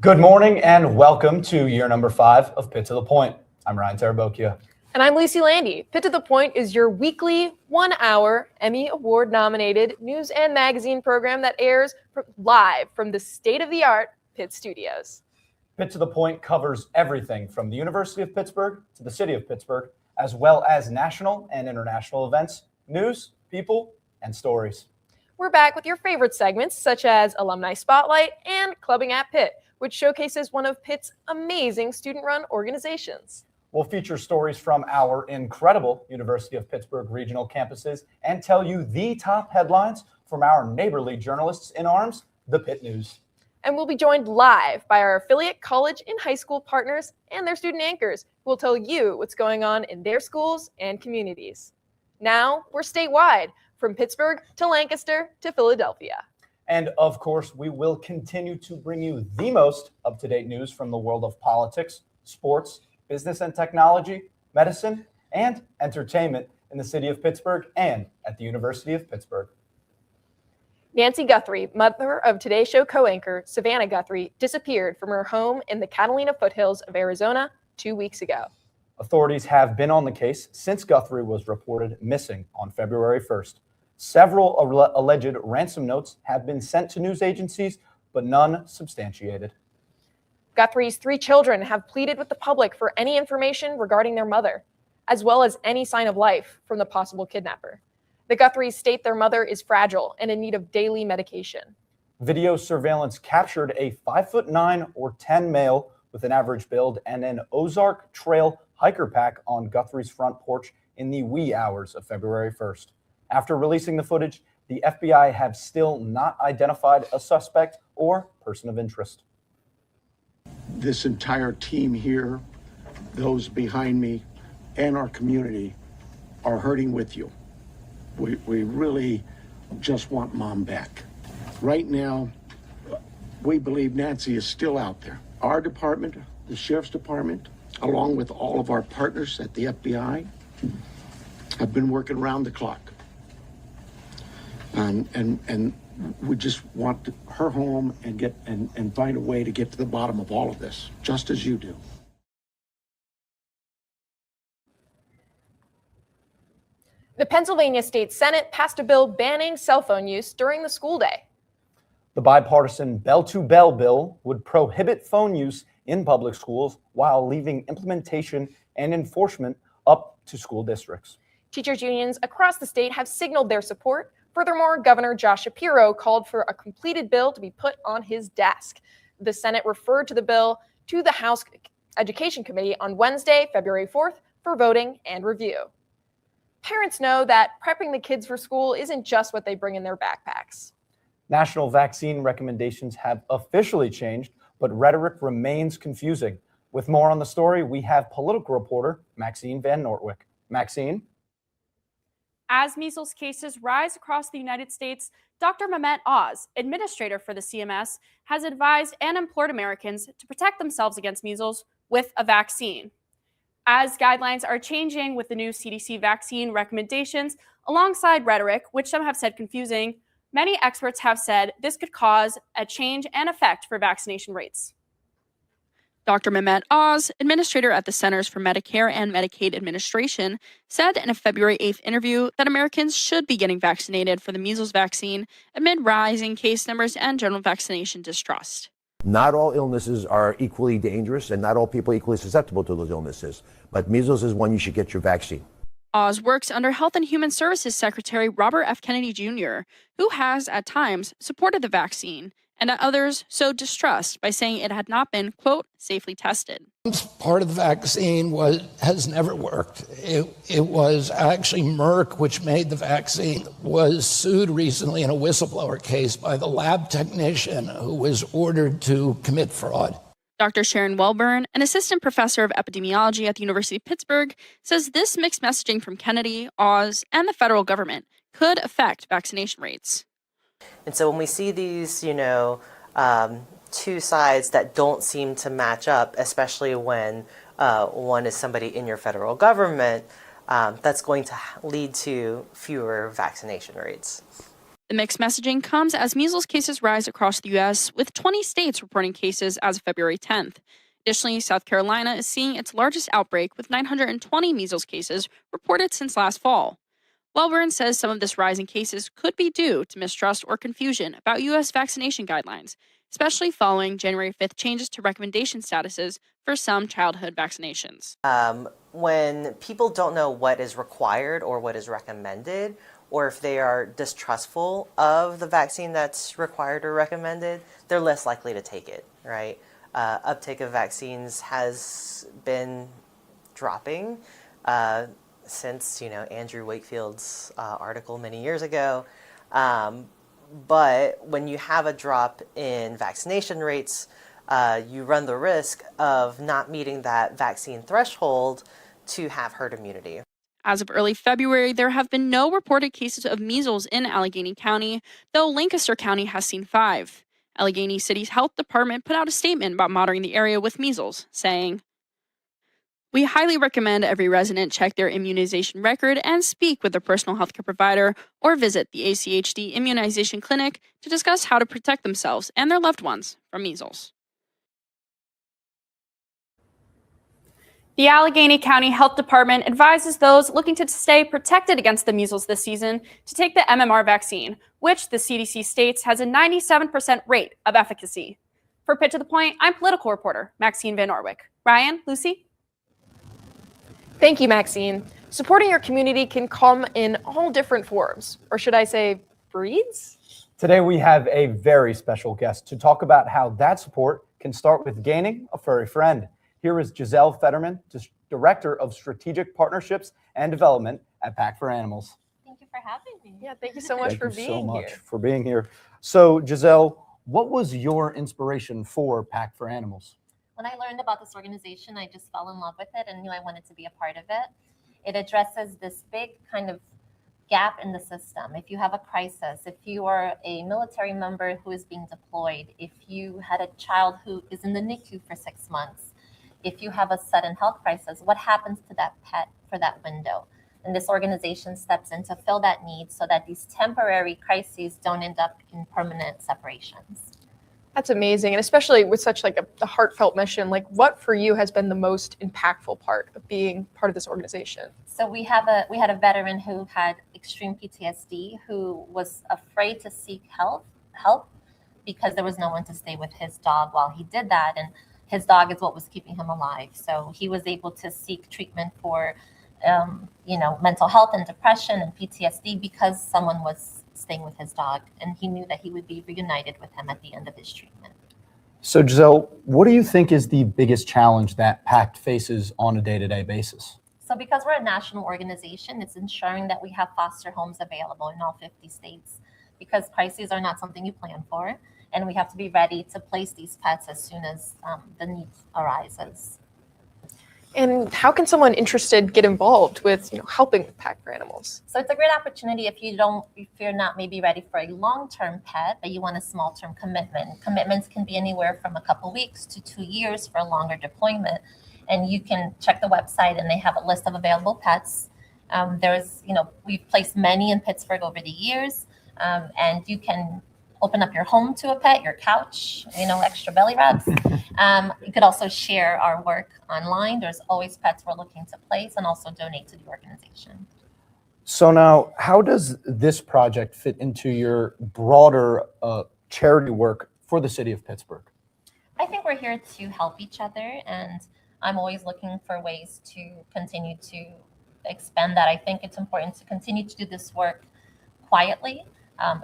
Good morning and welcome to year number 5 of Pitt to the Point. I'm Ryan Tarabokia. And I'm Lucy Landy. Pitt to the Point is your weekly 1-hour Emmy Award nominated news and magazine program that airs live from the state-of-the-art Pitt studios. Pitt to the Point covers everything from the University of Pittsburgh to the City of Pittsburgh, as well as national and international events, news, people, and stories. We're back with your favorite segments such as Alumni Spotlight and Clubbing at Pitt, which showcases one of Pitt's amazing student-run organizations. We'll feature stories from our incredible University of Pittsburgh regional campuses and tell you the top headlines from our neighborly journalists in arms, the Pitt News. And we'll be joined live by our affiliate college and high school partners and their student anchors who will tell you what's going on in their schools and communities. Now, we're statewide, from Pittsburgh to Lancaster to Philadelphia. And of course, we will continue to bring you the most up-to-date news from the world of politics, sports, business and technology, medicine, and entertainment in the city of Pittsburgh and at the University of Pittsburgh. Nancy Guthrie, mother of Today Show co-anchor Savannah Guthrie, disappeared from her home in the Catalina foothills of Arizona 2 weeks ago. Authorities have been on the case since Guthrie was reported missing on February 1st. Several alleged ransom notes have been sent to news agencies, but none substantiated. Guthrie's 3 children have pleaded with the public for any information regarding their mother, as well as any sign of life from the possible kidnapper. The Guthries state their mother is fragile and in need of daily medication. Video surveillance captured a 5'9" or 10 male with an average build and an Ozark Trail hiker pack on Guthrie's front porch in the wee hours of February 1st. After releasing the footage, the FBI have still not identified a suspect or person of interest. This entire team here, those behind me, and our community are hurting with you. We really just want Mom back. Right now, we believe Nancy is still out there. Our department, the Sheriff's Department, along with all of our partners at the FBI, have been working around the clock. And we just want her home and find a way to get to the bottom of all of this, just as you do. The Pennsylvania State Senate passed a bill banning cell phone use during the school day. The bipartisan bell-to-bell bill would prohibit phone use in public schools while leaving implementation and enforcement up to school districts. Teachers' unions across the state have signaled their support. Furthermore, Governor Josh Shapiro called for a completed bill to be put on his desk. The Senate referred to the bill to the House Education Committee on Wednesday, February 4th, for voting and review. Parents know that prepping the kids for school isn't just what they bring in their backpacks. National vaccine recommendations have officially changed, but rhetoric remains confusing. With more on the story, we have political reporter Maxine Van Nortwick. Maxine? As measles cases rise across the United States, Dr. Mehmet Oz, administrator for the CMS, has advised and implored Americans to protect themselves against measles with a vaccine. As guidelines are changing with the new CDC vaccine recommendations, alongside rhetoric, which some have said confusing, many experts have said this could cause a change and effect for vaccination rates. Dr. Mehmet Oz, administrator at the Centers for Medicare and Medicaid Administration, said in a February 8th interview that Americans should be getting vaccinated for the measles vaccine amid rising case numbers and general vaccination distrust. Not all illnesses are equally dangerous and not all people are equally susceptible to those illnesses, but measles is one you should get your vaccine. Oz works under Health and Human Services Secretary Robert F. Kennedy Jr., who has at times supported the vaccine and at others sowed distrust by saying it had not been, quote, safely tested. Part of the vaccine has never worked. It was actually Merck, which made the vaccine, was sued recently in a whistleblower case by the lab technician who was ordered to commit fraud. Dr. Sharon Welburn, an assistant professor of epidemiology at the University of Pittsburgh, says this mixed messaging from Kennedy, Oz, and the federal government could affect vaccination rates. And so when we see these, two sides that don't seem to match up, especially when one is somebody in your federal government, that's going to lead to fewer vaccination rates. The mixed messaging comes as measles cases rise across the U.S., with 20 states reporting cases as of February 10th. Additionally, South Carolina is seeing its largest outbreak with 920 measles cases reported since last fall. Welburn says some of this rise in cases could be due to mistrust or confusion about U.S. vaccination guidelines, especially following January 5th changes to recommendation statuses for some childhood vaccinations. When people don't know what is required or what is recommended, or if they are distrustful of the vaccine that's required or recommended, they're less likely to take it, right? Uptake of vaccines has been dropping since, Andrew Wakefield's article many years ago. But when you have a drop in vaccination rates, you run the risk of not meeting that vaccine threshold to have herd immunity. As of early February, there have been no reported cases of measles in Allegheny County, though Lancaster County has seen 5. Allegheny City's health department put out a statement about monitoring the area with measles, saying, "We highly recommend every resident check their immunization record and speak with their personal healthcare provider or visit the ACHD immunization clinic to discuss how to protect themselves and their loved ones from measles." The Allegheny County Health Department advises those looking to stay protected against the measles this season to take the MMR vaccine, which the CDC states has a 97% rate of efficacy. For Pitt to the Point, I'm political reporter Maxine Van Orwick. Ryan, Lucy? Thank you, Maxine. Supporting your community can come in all different forms, or should I say breeds? Today we have a very special guest to talk about how that support can start with gaining a furry friend. Here is Gisele Fetterman, Director of Strategic Partnerships and Development at PACT for Animals. Thank you for having me. Yeah, thank you so much for being here. For being here. So, Gisele, what was your inspiration for PACT for Animals? When I learned about this organization, I just fell in love with it and knew I wanted to be a part of it. It addresses this big kind of gap in the system. If you have a crisis, if you are a military member who is being deployed, if you had a child who is in the NICU for 6 months, if you have a sudden health crisis, what happens to that pet for that window? And this organization steps in to fill that need so that these temporary crises don't end up in permanent separations. That's amazing. And especially with such like a heartfelt mission, like what for you has been the most impactful part of being part of this organization? So we had a veteran who had extreme PTSD who was afraid to seek help because there was no one to stay with his dog while he did that. And his dog is what was keeping him alive. So he was able to seek treatment for, mental health and depression and PTSD because someone was staying with his dog, and he knew that he would be reunited with him at the end of his treatment. So, Gisele, what do you think is the biggest challenge that PACT faces on a day-to-day basis? So because we're a national organization, it's ensuring that we have foster homes available in all 50 states, because crises are not something you plan for. And we have to be ready to place these pets as soon as the need arises. And how can someone interested get involved with helping with PACT for Animals? So it's a great opportunity if you're not maybe ready for a long-term pet, but you want a small-term commitment. Commitments can be anywhere from a couple weeks to 2 years for a longer deployment. And you can check the website, and they have a list of available pets. We've placed many in Pittsburgh over the years, and you can open up your home to a pet, your couch, extra belly rubs. You could also share our work online. There's always pets we're looking to place, and also donate to the organization. So now, how does this project fit into your broader charity work for the city of Pittsburgh? I think we're here to help each other, and I'm always looking for ways to continue to expand that. I think it's important to continue to do this work quietly.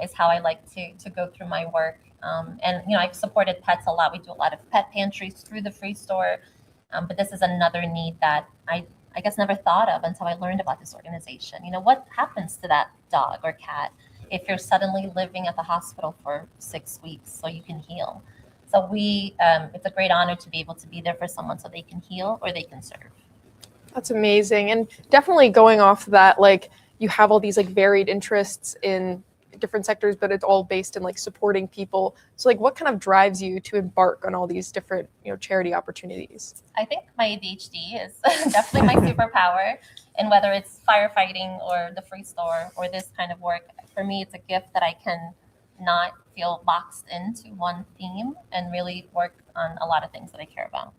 Is how I like to go through my work. I've supported pets a lot. We do a lot of pet pantries through the free store. But this is another need that I guess never thought of until I learned about this organization. What happens to that dog or cat if you're suddenly living at the hospital for 6 weeks so you can heal? So it's a great honor to be able to be there for someone so they can heal or they can serve. That's amazing. And definitely going off of that, you have all these varied interests in different sectors, but it's all based in like supporting people. So like what kind of drives you to embark on all these different, charity opportunities? I think my ADHD is definitely my superpower. And whether it's firefighting or the free store or this kind of work, for me, it's a gift that I can not feel boxed into one theme and really work on a lot of things that I care about.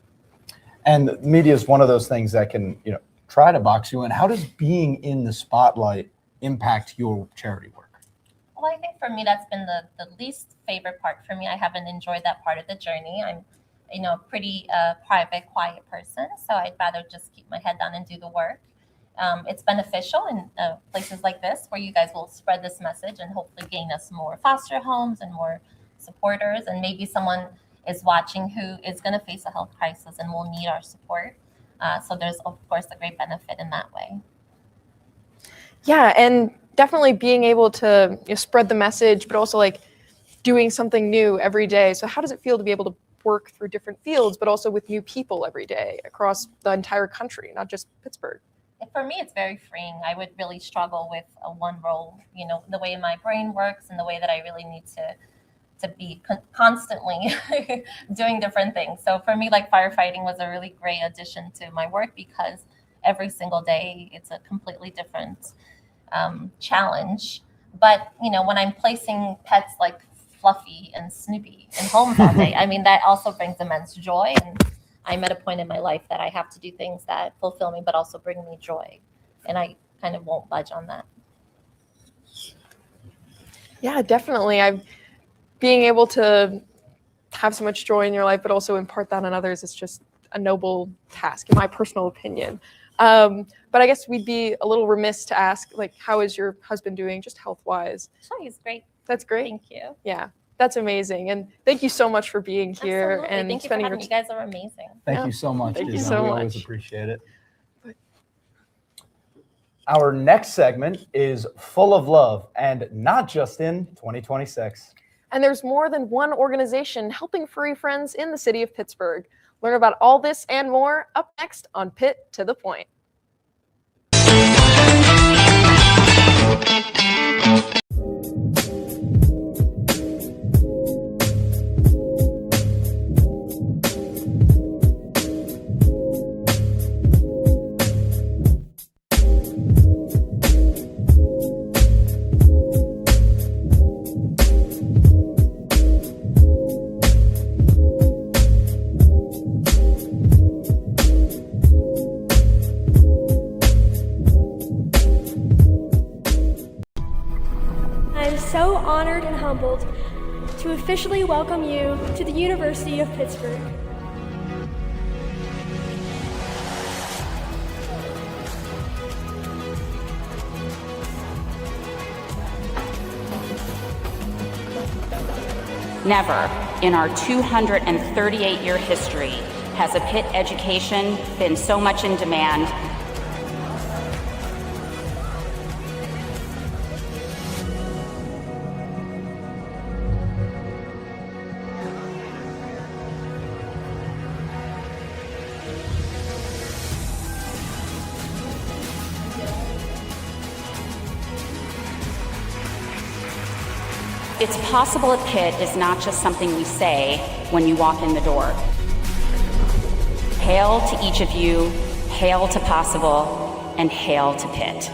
And media is one of those things that can, try to box you in. How does being in the spotlight impact your charity work? Well, I think for me, that's been the least favorite part for me. I haven't enjoyed that part of the journey. I'm, a pretty private, quiet person. So I'd rather just keep my head down and do the work. It's beneficial in places like this where you guys will spread this message and hopefully gain us more foster homes and more supporters. And maybe someone is watching who is going to face a health crisis and will need our support. So there's, of course, a great benefit in that way. Yeah, and definitely being able to spread the message, but also like doing something new every day. So how does it feel to be able to work through different fields, but also with new people every day across the entire country, not just Pittsburgh? For me, it's very freeing. I would really struggle with a one role, the way my brain works and the way that I really need to be constantly doing different things. So for me, like firefighting was a really great addition to my work because every single day it's a completely different challenge. But, when I'm placing pets like Fluffy and Snoopy in homes all day, I mean, that also brings immense joy. And I'm at a point in my life that I have to do things that fulfill me, but also bring me joy. And I kind of won't budge on that. Yeah, definitely. Being able to have so much joy in your life, but also impart that on others is just a noble task, in my personal opinion. But I guess we'd be a little remiss to ask, like, how is your husband doing, just health-wise? Sure, he's great. That's great. Thank you. Yeah. That's amazing. And thank you so much for being here. Absolutely. And thank you for spending having me. You guys are amazing. Thank you so much. Thank you Gisele. so We much. always appreciate it. Our next segment is full of love, and not just in 2026. And there's more than one organization helping furry friends in the city of Pittsburgh. Learn about all this and more up next on Pitt to the Point. So honored and humbled to officially welcome you to the University of Pittsburgh. Never in our 238-year history has a Pitt education been so much in demand. It's possible at Pitt is not just something we say when you walk in the door. Hail to each of you, hail to possible, and hail to Pitt.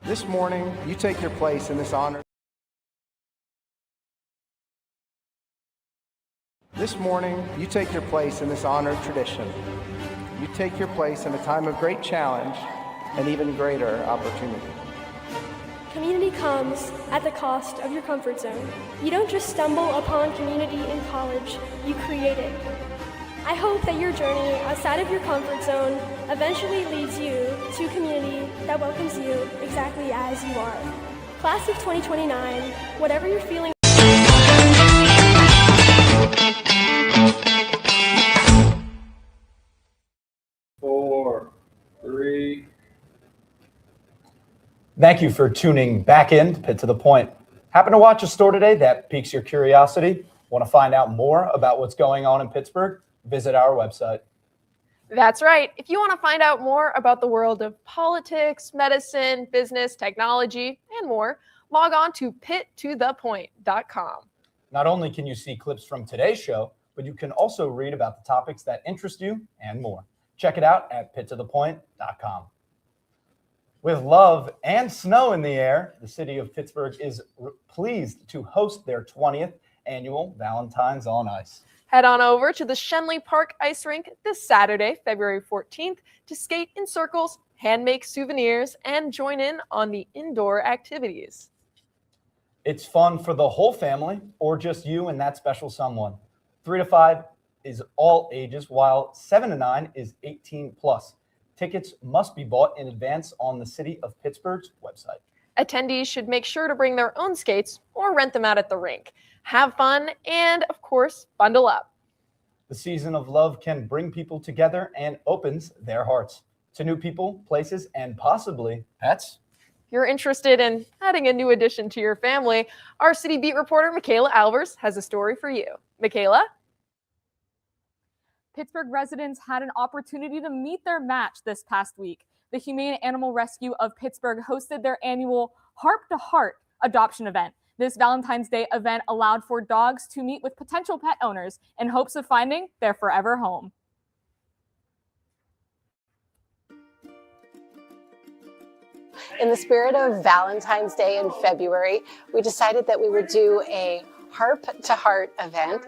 This morning, you take your place in this honor. This morning, you take your place in this honored tradition. You take your place in a time of great challenge and even greater opportunity. Community comes at the cost of your comfort zone. You don't just stumble upon community in college, you create it. I hope that your journey outside of your comfort zone eventually leads you to a community that welcomes you exactly as you are. Class of 2029, whatever you're feeling. Thank you for tuning back in to Pitt to the Point. Happen to watch a story today that piques your curiosity? Want to find out more about what's going on in Pittsburgh? Visit our website. That's right. If you want to find out more about the world of politics, medicine, business, technology, and more, log on to pittothepoint.com. Not only can you see clips from today's show, but you can also read about the topics that interest you and more. Check it out at pittothepoint.com. With love and snow in the air, the City of Pittsburgh is pleased to host their 20th annual Valentine's on Ice. Head on over to the Shenley Park Ice Rink this Saturday, February 14th, to skate in circles, hand-make souvenirs, and join in on the indoor activities. It's fun for the whole family or just you and that special someone. 3 to 5 is all ages, while 7 to 9 is 18 plus. Tickets must be bought in advance on the City of Pittsburgh's website. Attendees should make sure to bring their own skates or rent them out at the rink. Have fun and, of course, bundle up. The season of love can bring people together and opens their hearts to new people, places, and possibly pets. If you're interested in adding a new addition to your family, our City Beat reporter, Michaela Alvers, has a story for you. Michaela? Pittsburgh residents had an opportunity to meet their match this past week. The Humane Animal Rescue of Pittsburgh hosted their annual Heart to Heart adoption event. This Valentine's Day event allowed for dogs to meet with potential pet owners in hopes of finding their forever home. In the spirit of Valentine's Day in February, we decided that we would do a Heart to Heart event.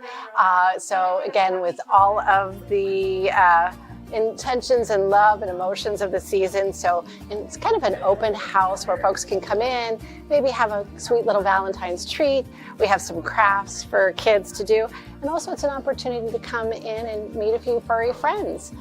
So again, with all of the intentions and love and emotions of the season. So it's kind of an open house where folks can come in, maybe have a sweet little Valentine's treat. We have some crafts for kids to do. And also it's an opportunity to come in and meet a few furry friends,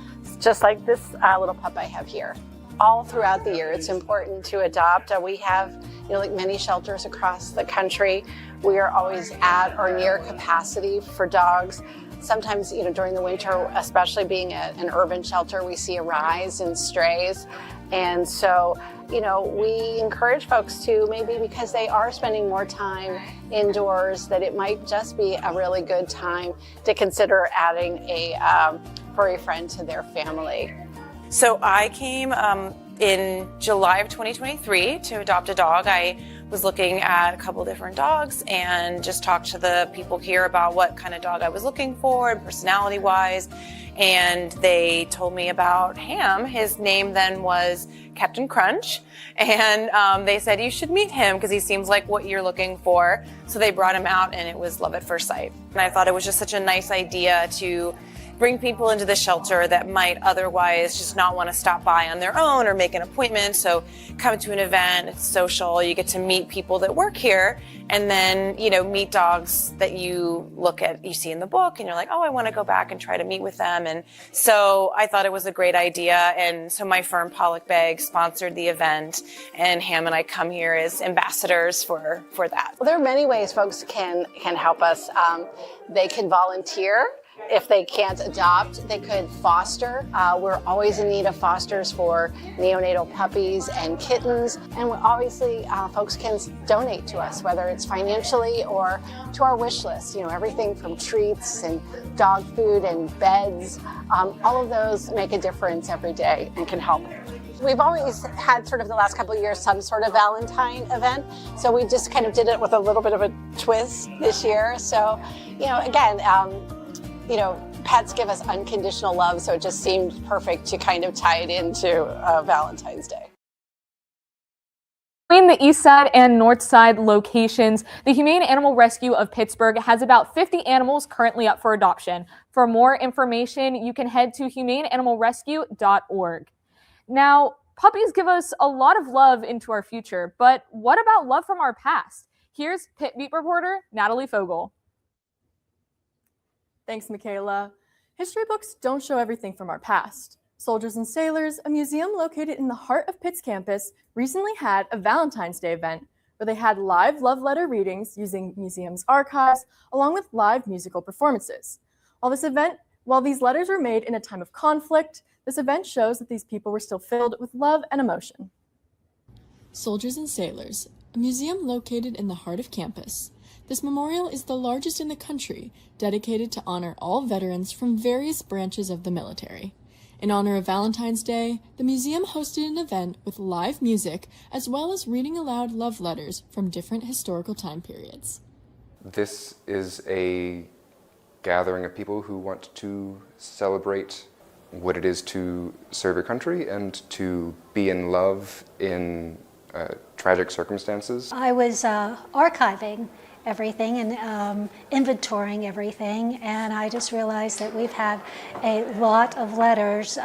just like this little pup I have here. All throughout the year, it's important to adopt. We have, like many shelters across the country, we are always at or near capacity for dogs. Sometimes, during the winter, especially being an urban shelter, we see a rise in strays. And so, we encourage folks to maybe, because they are spending more time indoors, that it might just be a really good time to consider adding a furry friend to their family. So I came in July of 2023 to adopt a dog. I was looking at a couple different dogs and just talked to the people here about what kind of dog I was looking for and personality-wise. And they told me about Ham. His name then was Captain Crunch. And they said, you should meet him because he seems like what you're looking for. So they brought him out and it was love at first sight. And I thought it was just such a nice idea to bring people into the shelter that might otherwise just not want to stop by on their own or make an appointment. So come to an event, it's social, you get to meet people that work here, and then, meet dogs that you see in the book, and you're like, oh, I want to go back and try to meet with them. And so I thought it was a great idea. And so my firm, Pollock Bag, sponsored the event, and Ham and I come here as ambassadors for that. Well, there are many ways folks can help us. They can volunteer. If they can't adopt, they could foster. We're always in need of fosters for neonatal puppies and kittens. And obviously, folks can donate to us, whether it's financially or to our wish list. Everything from treats and dog food and beds. All of those make a difference every day and can help. We've always had sort of the last couple of years some sort of Valentine event. So we just kind of did it with a little bit of a twist this year. So, again, pets give us unconditional love, so it just seemed perfect to kind of tie it into Valentine's Day. Between the east side and north side locations, the Humane Animal Rescue of Pittsburgh has about 50 animals currently up for adoption. For more information, you can head to humaneanimalrescue.org. Now, puppies give us a lot of love into our future, but what about love from our past? Here's Pitt Beat reporter Natalie Fogel. Thanks, Michaela. History books don't show everything from our past. Soldiers and Sailors, a museum located in the heart of Pitt's campus, recently had a Valentine's Day event where they had live love letter readings using museum's archives, along with live musical performances. While these letters were made in a time of conflict, this event shows that these people were still filled with love and emotion. Soldiers and Sailors, a museum located in the heart of campus. This memorial is the largest in the country, dedicated to honor all veterans from various branches of the military. In honor of Valentine's Day, the museum hosted an event with live music as well as reading aloud love letters from different historical time periods. This is a gathering of people who want to celebrate what it is to serve your country and to be in love in tragic circumstances. I was archiving everything and inventorying everything, and I just realized that we've had a lot of letters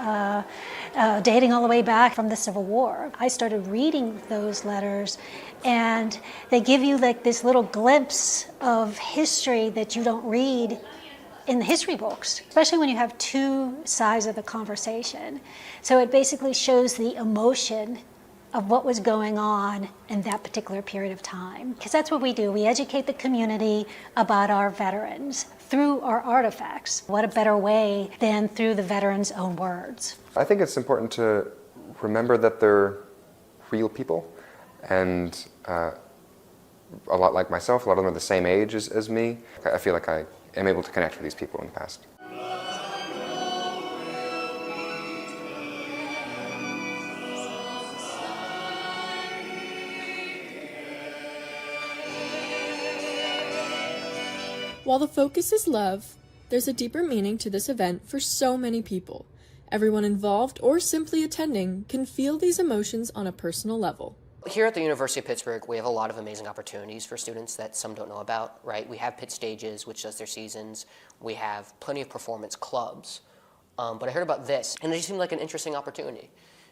dating all the way back from the Civil War. I started reading those letters, and they give you like this little glimpse of history that you don't read in the history books, especially when you have two sides of the conversation. So it basically shows the emotion of what was going on in that particular period of time. Because that's what we do. We educate the community about our veterans through our artifacts. What a better way than through the veterans' own words. I think it's important to remember that they're real people, and a lot like myself, a lot of them are the same age as me. I feel like I am able to connect with these people in the past. While the focus is love, there's a deeper meaning to this event for so many people. Everyone involved or simply attending can feel these emotions on a personal level. Here at the University of Pittsburgh, we have a lot of amazing opportunities for students that some don't know about, right? We have Pitt Stages, which does their seasons. We have plenty of performance clubs. But I heard about this, and it just seemed like an interesting opportunity.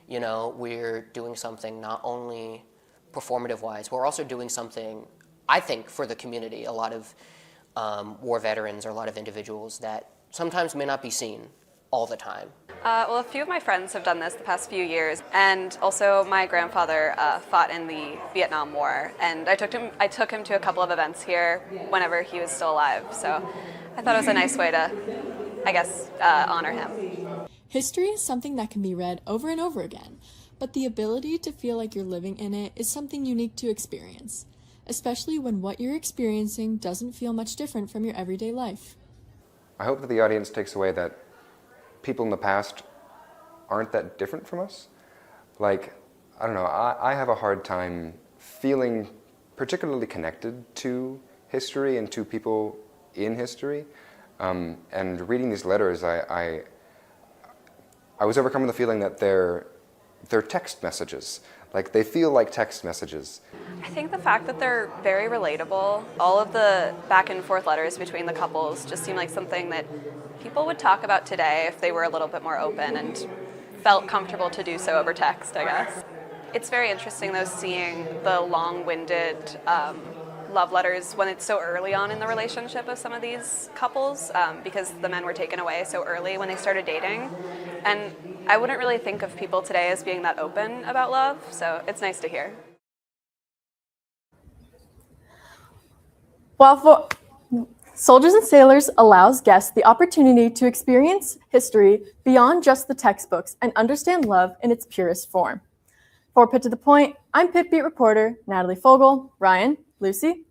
You know, we're doing something not only performative-wise, but we're also doing something, I think, for the community. A lot of war veterans or a lot of individuals that sometimes may not be seen all the time. Well, a few of my friends have done this the past few years, and also my grandfather fought in the Vietnam War, and I took him to a couple of events here whenever he was still alive, so I thought it was a nice way to, I guess, honor him. History is something that can be read over and over again, but the ability to feel like you're living in it is something unique to experience, especially when what you're experiencing doesn't feel much different from your everyday life. I hope that the audience takes away that people in the past aren't that different from us. Like, I don't know, I have a hard time feeling particularly connected to history and to people in history. And reading these letters, I was overcome with the feeling that they're text messages. Like, they feel like text messages. I think the fact that they're very relatable, all of the back and forth letters between the couples just seem like something that people would talk about today if they were a little bit more open and felt comfortable to do so over text, I guess. It's very interesting, though, seeing the long-winded love letters when it's so early on in the relationship of some of these couples, because the men were taken away so early when they started dating. And I wouldn't really think of people today as being that open about love, so it's nice to hear. While Soldiers and Sailors allows guests the opportunity to experience history beyond just the textbooks and understand love in its purest form. For Pitt to the Point, I'm Pitt Beat reporter Natalie Fogel. Ryan, Lucy.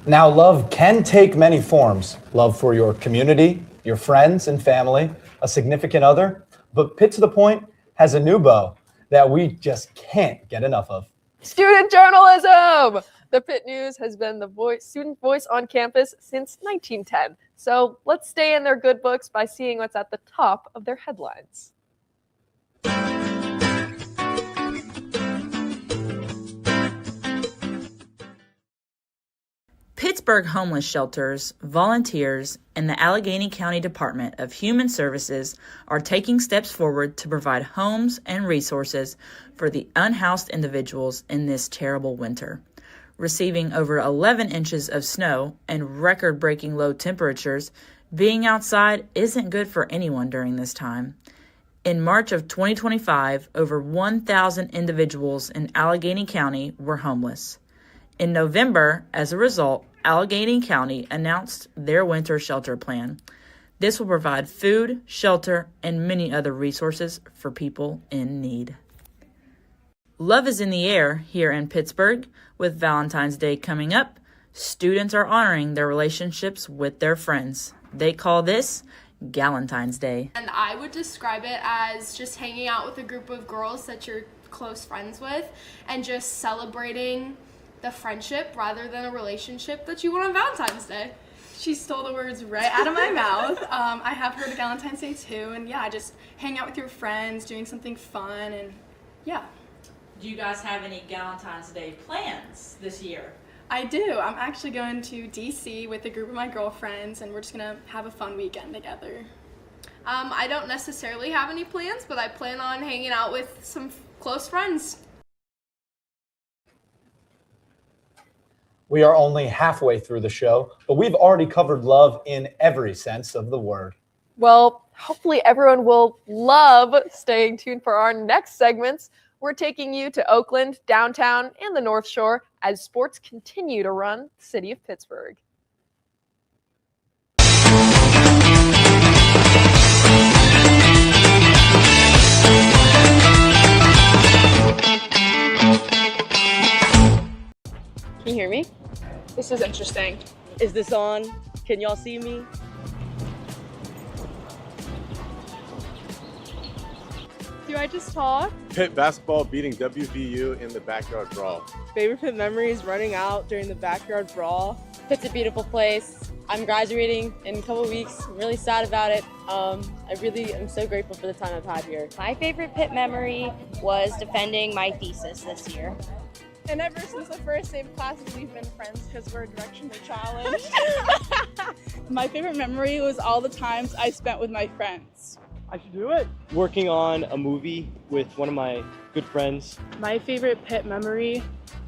Now, love can take many forms. Love for your community, your friends and family, a significant other. But Pitt to the Point has a new beau that we just can't get enough of. Student journalism! The Pitt News has been the student voice on campus since 1910. So let's stay in their good books by seeing what's at the top of their headlines. Pittsburgh homeless shelters, volunteers, and the Allegheny County Department of Human Services are taking steps forward to provide homes and resources for the unhoused individuals in this terrible winter. Receiving over 11 inches of snow and record-breaking low temperatures, being outside isn't good for anyone during this time. In March of 2025, over 1,000 individuals in Allegheny County were homeless. In November, as a result, Allegheny County announced their winter shelter plan. This will provide food, shelter, and many other resources for people in need. Love is in the air here in Pittsburgh. With Valentine's Day coming up, students are honoring their relationships with their friends. They call this Galentine's Day. And I would describe it as just hanging out with a group of girls that you're close friends with and just celebrating the friendship rather than a relationship that you want on Valentine's Day. She stole the words right out of my mouth. I have heard of Valentine's Day too, and yeah, just hang out with your friends, doing something fun, and yeah. Do you guys have any Galentine's Day plans this year? I do. I'm actually going to DC with a group of my girlfriends, and we're just gonna have a fun weekend together. I don't necessarily have any plans, but I plan on hanging out with some close friends. We are only halfway through the show, but we've already covered love in every sense of the word. Well, hopefully everyone will love staying tuned for our next segments. We're taking you to Oakland, downtown, and the North Shore as sports continue to run the city of Pittsburgh. Can you hear me? This is interesting. Is this on? Can y'all see me? Do I just talk? Pitt basketball beating WVU in the backyard brawl. Favorite Pitt memories running out during the backyard brawl. Pitt's a beautiful place. I'm graduating in a couple weeks. I'm really sad about it. I really am so grateful for the time I've had here. My favorite Pitt memory was defending my thesis this year. And ever since the first day of classes, we've been friends because we're directionally challenged. My favorite memory was all the times I spent with my friends. I should do it. Working on a movie with one of my good friends. My favorite Pitt memory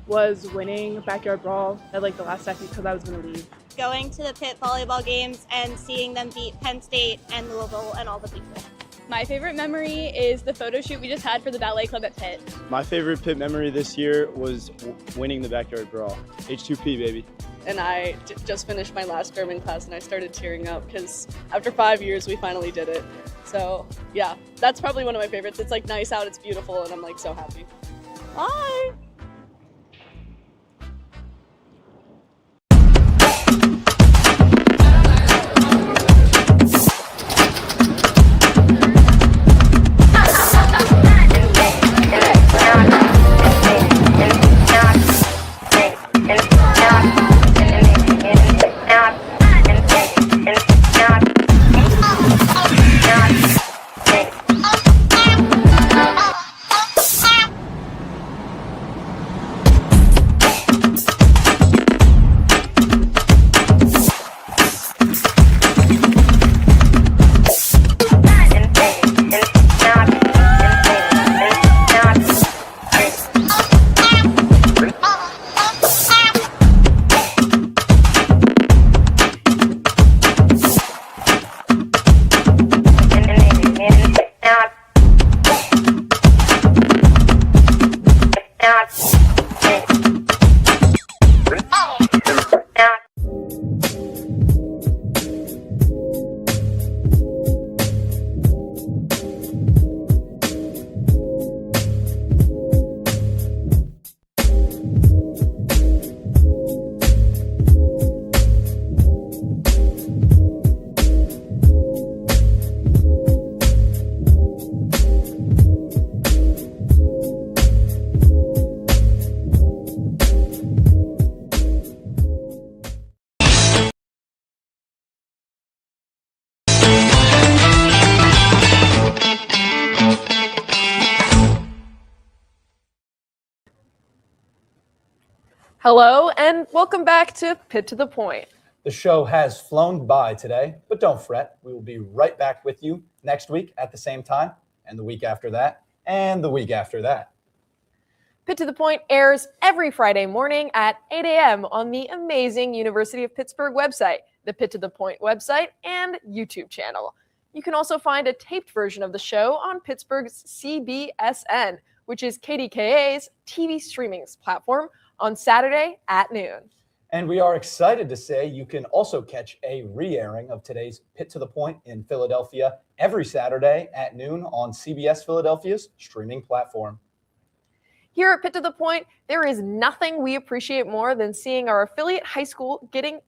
was winning Backyard Brawl at like the last second because I was going to leave. Going to the Pitt volleyball games and seeing them beat Penn State and Louisville and all the people. My favorite memory is the photo shoot we just had for the ballet club at Pitt. My favorite Pitt memory this year was winning the backyard brawl. H2P, baby. And I just finished my last German class and I started tearing up because after 5 years, we finally did it. So yeah, that's probably one of my favorites. It's like nice out, it's beautiful, and I'm like so happy. Bye. Hello, and welcome back to Pitt to the Point. The show has flown by today, but don't fret. We will be right back with you next week at the same time, and the week after that, and the week after that. Pitt to the Point airs every Friday morning at 8 a.m. on the amazing University of Pittsburgh website, the Pitt to the Point website, and YouTube channel. You can also find a taped version of the show on Pittsburgh's CBSN, which is KDKA's TV streaming platform, on Saturday at noon. And we are excited to say you can also catch a re-airing of today's Pitt to the Point in Philadelphia every Saturday at noon on CBS Philadelphia's streaming platform. Here at Pitt to the Point, there is nothing we appreciate more than seeing our affiliate high school getting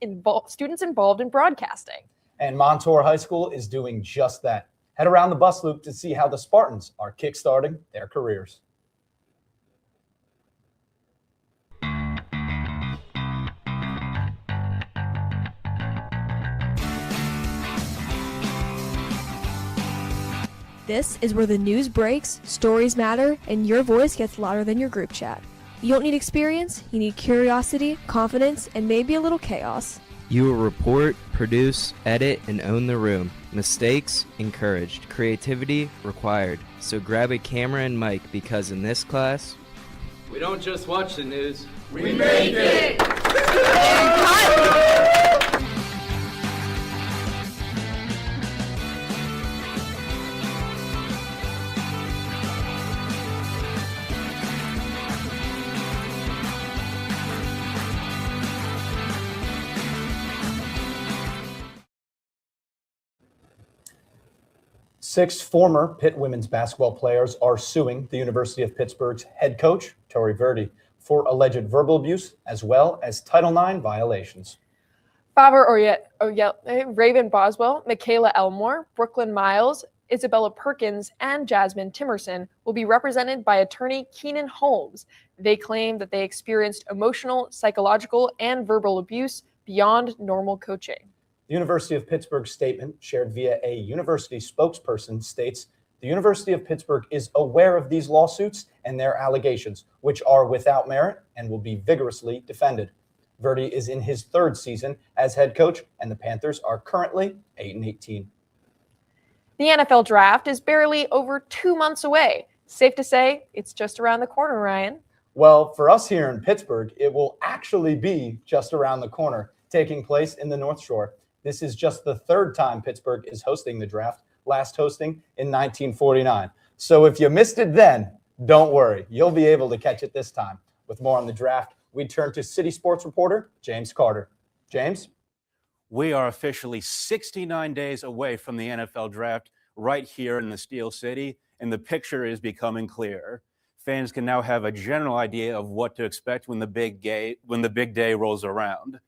students involved in broadcasting. And Montour High School is doing just that. Head around the bus loop to see how the Spartans are kickstarting their careers. This is where the news breaks, stories matter, and your voice gets louder than your group chat. You don't need experience, you need curiosity, confidence, and maybe a little chaos. You will report, produce, edit, and own the room. Mistakes encouraged, creativity required. So grab a camera and mic, because in this class, we don't just watch the news, we make it! Six former Pitt women's basketball players are suing the University of Pittsburgh's head coach, Tori Verdi, for alleged verbal abuse as well as Title IX violations. Faber Raven Boswell, Michaela Elmore, Brooklyn Miles, Isabella Perkins, and Jasmine Timerson will be represented by attorney Keenan Holmes. They claim that they experienced emotional, psychological, and verbal abuse beyond normal coaching. The University of Pittsburgh statement shared via a university spokesperson states, the University of Pittsburgh is aware of these lawsuits and their allegations, which are without merit and will be vigorously defended. Verdi is in his third season as head coach, and the Panthers are currently 8-18. The NFL draft is barely over 2 months away. Safe to say, it's just around the corner, Ryan. Well, for us here in Pittsburgh, it will actually be just around the corner, taking place in the North Shore. This is just the third time Pittsburgh is hosting the draft, last hosting in 1949. So if you missed it then, don't worry. You'll be able to catch it this time. With more on the draft, we turn to City Sports reporter James Carter. James? We are officially 69 days away from the NFL draft right here in the Steel City, and the picture is becoming clearer. Fans can now have a general idea of what to expect when the big day rolls around.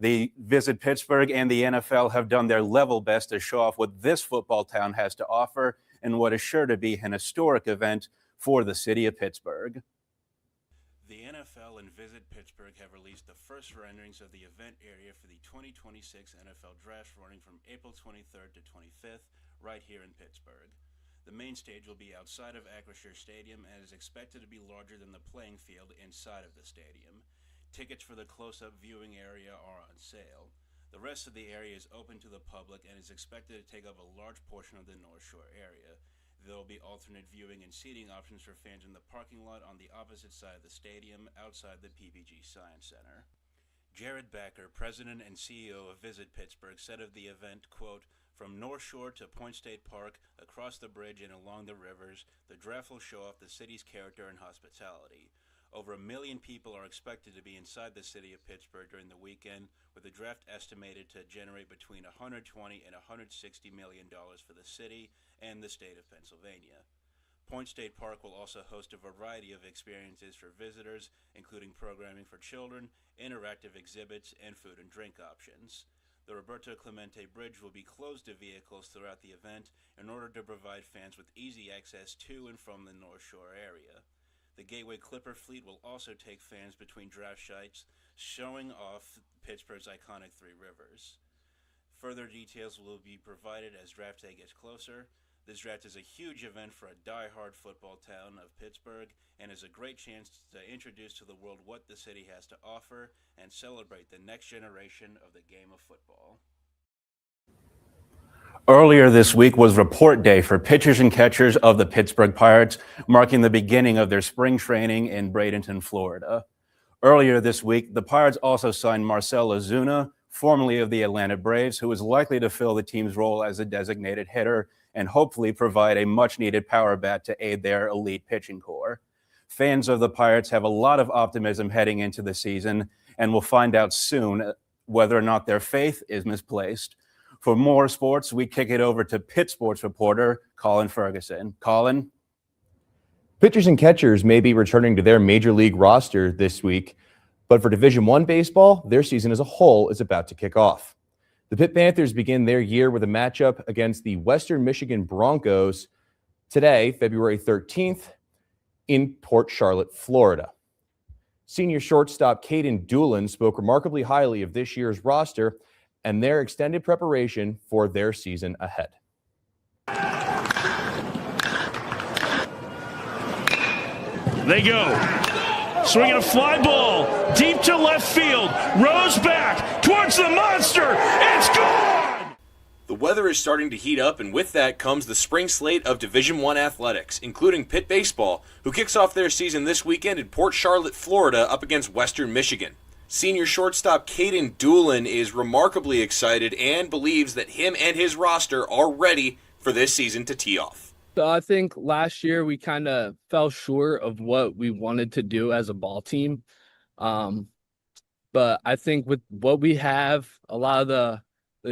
The Visit Pittsburgh and the NFL have done their level best to show off what this football town has to offer in what is sure to be an historic event for the city of Pittsburgh. The NFL and Visit Pittsburgh have released the first renderings of the event area for the 2026 NFL Draft running from April 23rd to 25th right here in Pittsburgh. The main stage will be outside of Acrisure Stadium and is expected to be larger than the playing field inside of the stadium. Tickets for the close-up viewing area are on sale. The rest of the area is open to the public and is expected to take up a large portion of the North Shore area. There will be alternate viewing and seating options for fans in the parking lot on the opposite side of the stadium outside the PPG Science Center. Jared Becker, president and CEO of Visit Pittsburgh, said of the event, quote, "From North Shore to Point State Park, across the bridge and along the rivers, the draft will show off the city's character and hospitality. Over 1 million people are expected to be inside the city of Pittsburgh during the weekend, with the draft estimated to generate between $120 and $160 million for the city and the state of Pennsylvania. Point State Park will also host a variety of experiences for visitors, including programming for children, interactive exhibits, and food and drink options. The Roberto Clemente Bridge will be closed to vehicles throughout the event in order to provide fans with easy access to and from the North Shore area. The Gateway Clipper fleet will also take fans between draft sites, showing off Pittsburgh's iconic Three Rivers. Further details will be provided as draft day gets closer. This draft is a huge event for a die-hard football town of Pittsburgh and is a great chance to introduce to the world what the city has to offer and celebrate the next generation of the game of football. Earlier this week was report day for pitchers and catchers of the Pittsburgh Pirates, marking the beginning of their spring training in Bradenton, Florida. Earlier this week, the Pirates also signed Marcell Ozuna, formerly of the Atlanta Braves, who is likely to fill the team's role as a designated hitter and hopefully provide a much-needed power bat to aid their elite pitching core. Fans of the Pirates have a lot of optimism heading into the season and will find out soon whether or not their faith is misplaced. For more sports, we kick it over to Pitt sports reporter Colin Ferguson. Colin? Pitchers and catchers may be returning to their major league roster this week, but for Division I baseball, their season as a whole is about to kick off. The Pitt Panthers begin their year with a matchup against the Western Michigan Broncos today, February 13th, in Port Charlotte, Florida. Senior shortstop Caden Doolin spoke remarkably highly of this year's roster and their extended preparation for their season ahead. They go. Swinging a fly ball deep to left field. Rose back towards the monster. It's gone! The weather is starting to heat up, and with that comes the spring slate of Division I athletics, including Pitt Baseball, who kicks off their season this weekend in Port Charlotte, Florida, up against Western Michigan. Senior shortstop Caden Doolin is remarkably excited and believes that him and his roster are ready for this season to tee off. So I think last year we kind of fell short of what we wanted to do as a ball team. But I think with what we have, a lot of the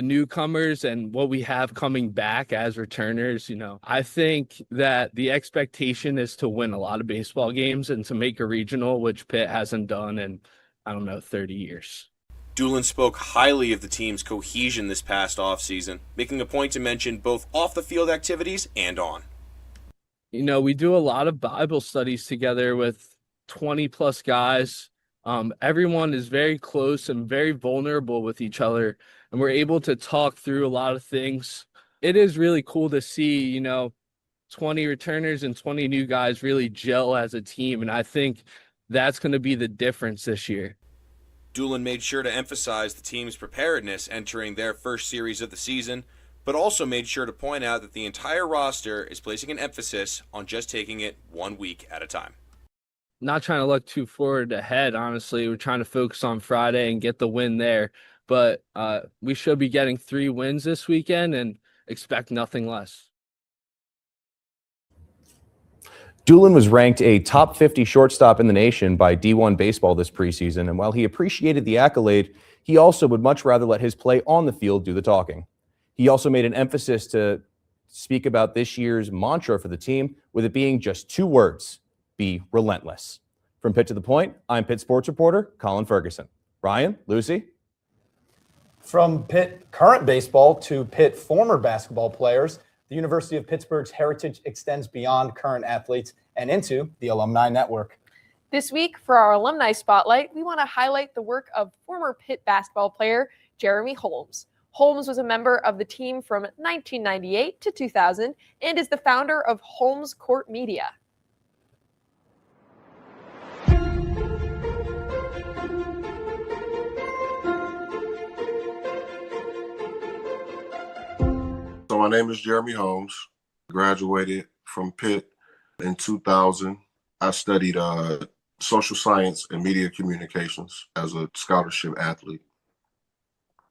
newcomers and what we have coming back as returners, I think that the expectation is to win a lot of baseball games and to make a regional, which Pitt hasn't done in, 30 years. Doolin spoke highly of the team's cohesion this past offseason, making a point to mention both off-the-field activities and on. We do a lot of Bible studies together with 20-plus guys. Everyone is very close and very vulnerable with each other, and we're able to talk through a lot of things. It is really cool to see, 20 returners and 20 new guys really gel as a team, and I think that's going to be the difference this year. Doolin made sure to emphasize the team's preparedness entering their first series of the season, but also made sure to point out that the entire roster is placing an emphasis on just taking it 1 week at a time. Not trying to look too forward ahead, honestly. We're trying to focus on Friday and get the win there. But we should be getting 3 wins this weekend and expect nothing less. Doolin was ranked a top 50 shortstop in the nation by D1 Baseball this preseason, and while he appreciated the accolade, he also would much rather let his play on the field do the talking. He also made an emphasis to speak about this year's mantra for the team, with it being just 2 words: be relentless. From Pitt to the Point, I'm Pitt sports reporter Colin Ferguson. Ryan, Lucy? From Pitt current baseball to Pitt former basketball players, the University of Pittsburgh's heritage extends beyond current athletes and into the alumni network. This week, for our alumni spotlight, we want to highlight the work of former Pitt basketball player Jeremy Holmes. Holmes was a member of the team from 1998 to 2000 and is the founder of Holmes Court Media. So my name is Jeremy Holmes. Graduated from Pitt in 2000. I studied social science and media communications as a scholarship athlete.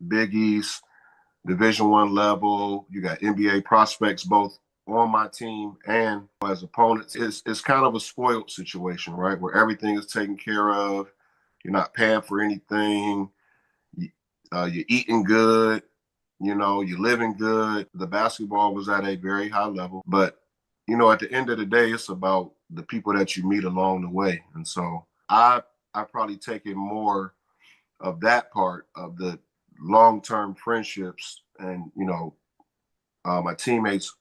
Big East, Division I level. You got NBA prospects both on my team and as opponents. It's kind of a spoiled situation, right? Where everything is taken care of. You're not paying for anything. You're eating good. You're living good. The basketball was at a very high level. But, at the end of the day, it's about the people that you meet along the way. And so I probably taken more of that part of the long-term friendships and, my teammates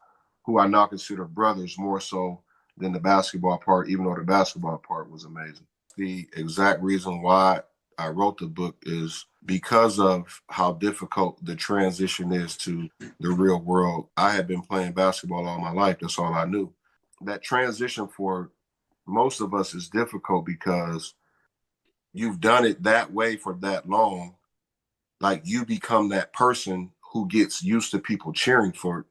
who I now consider brothers more so than the basketball part, even though the basketball part was amazing. The exact reason why I wrote the book is Because of how difficult the transition is to the real world, I had been playing basketball all my life. That's all I knew. That transition for most of us is difficult because you've done it that way for that long. Like, you become that person who gets used to people cheering for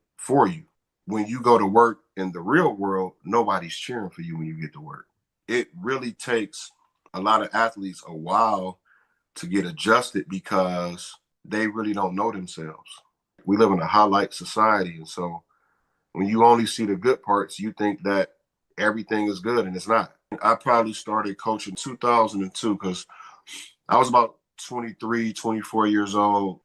you. When you go to work in the real world, nobody's cheering for you when you get to work. It really takes a lot of athletes a while to get adjusted because they really don't know themselves. We live in a highlight society, and so when you only see the good parts, you think that everything is good, and it's not. I probably started coaching in 2002 because I was about 23, 24 years old.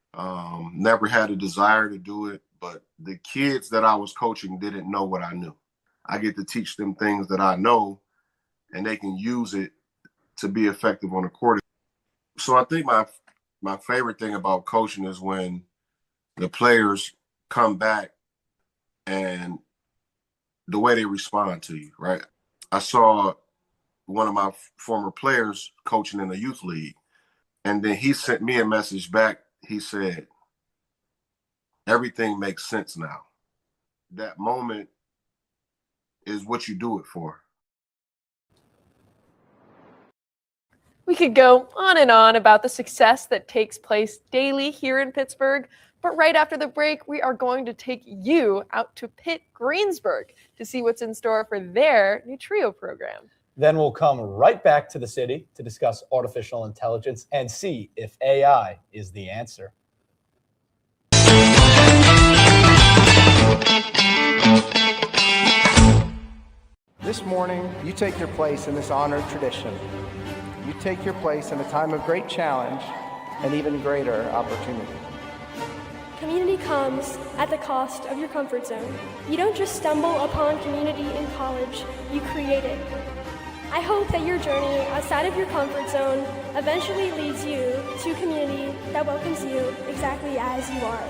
Never had a desire to do it, but the kids that I was coaching didn't know what I knew. I get to teach them things that I know, and they can use it to be effective on the court. So I think my favorite thing about coaching is when the players come back and the way they respond to you, right? I saw one of my former players coaching in a youth league, and then he sent me a message back. He said, "Everything makes sense now." That moment is what you do it for. We could go on and on about the success that takes place daily here in Pittsburgh, but right after the break, we are going to take you out to Pitt Greensburg to see what's in store for their new trio program. Then we'll come right back to the city to discuss artificial intelligence and see if AI is the answer. This morning, you take your place in this honored tradition. You take your place in a time of great challenge and even greater opportunity. Community comes at the cost of your comfort zone. You don't just stumble upon community in college, you create it. I hope that your journey outside of your comfort zone eventually leads you to a community that welcomes you exactly as you are.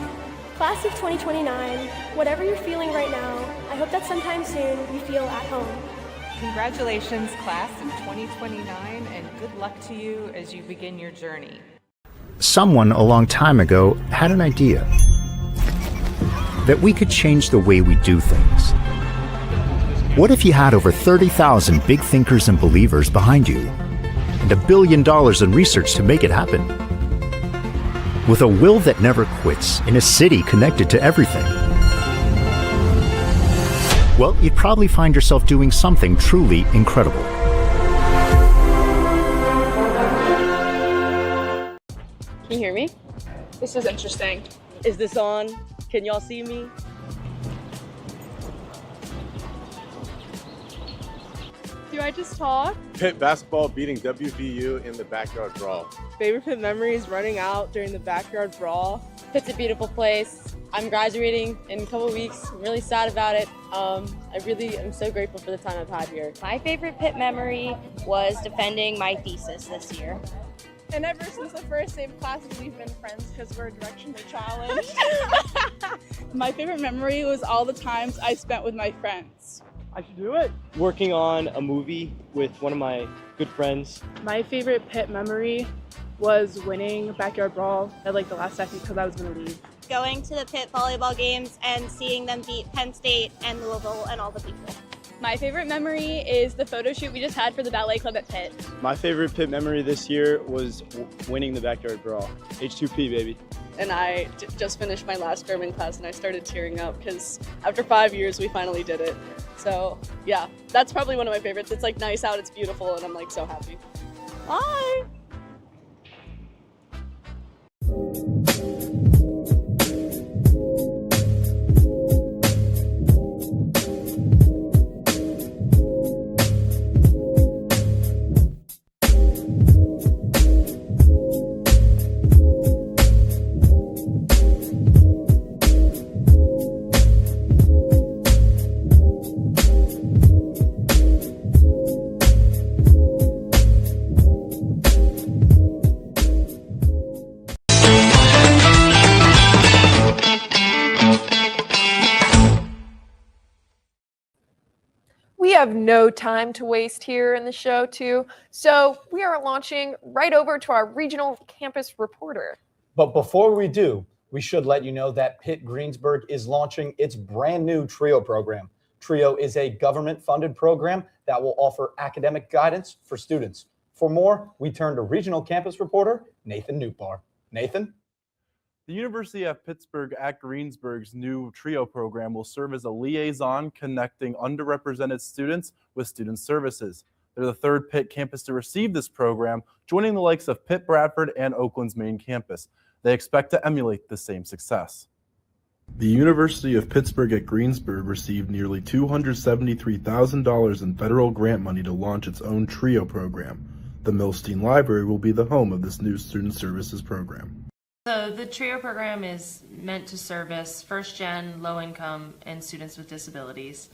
Class of 2029, whatever you're feeling right now, I hope that sometime soon you feel at home. Congratulations, class of 2029, and good luck to you as you begin your journey. Someone a long time ago had an idea that we could change the way we do things. What if you had over 30,000 big thinkers and believers behind you, and $1 billion in research to make it happen? With a will that never quits in a city connected to everything, well, you'd probably find yourself doing something truly incredible. Can you hear me? This is interesting. Is this on? Can y'all see me? Do I just talk? Pitt basketball beating WVU in the backyard brawl. Favorite Pitt memories running out during the backyard brawl. Pitt's a beautiful place. I'm graduating in a couple weeks. I'm really sad about it. I really am so grateful for the time I've had here. My favorite Pitt memory was defending my thesis this year. And ever since the first day of classes, we've been friends because we're directionally challenged. My favorite memory was all the times I spent with my friends. I should do it. Working on a movie with one of my good friends. My favorite Pitt memory was winning Backyard Brawl at like the last second because I was going to leave. Going to the Pitt volleyball games and seeing them beat Penn State and Louisville and all the people. My favorite memory is the photo shoot we just had for the ballet club at Pitt. My favorite Pitt memory this year was winning the backyard brawl. H2P, baby. And I just finished my last German class and I started tearing up because after 5 years, we finally did it. So yeah, that's probably one of my favorites. It's like nice out, it's beautiful, and I'm like so happy. Bye. have no time to waste here in the show, too. So we are launching right over to our regional campus reporter. But before we do, we should let you know that Pitt Greensburg is launching its brand new TRIO program. TRIO is a government-funded program that will offer academic guidance for students. For more, we turn to regional campus reporter Nathan Newbar. Nathan? The University of Pittsburgh at Greensburg's new TRIO program will serve as a liaison connecting underrepresented students with student services. They're the third Pitt campus to receive this program, joining the likes of Pitt Bradford and Oakland's main campus. They expect to emulate the same success. The University of Pittsburgh at Greensburg received nearly $273,000 in federal grant money to launch its own TRIO program. The Milstein Library will be the home of this new student services program. So the TRIO program is meant to service first-gen, low-income, and students with disabilities.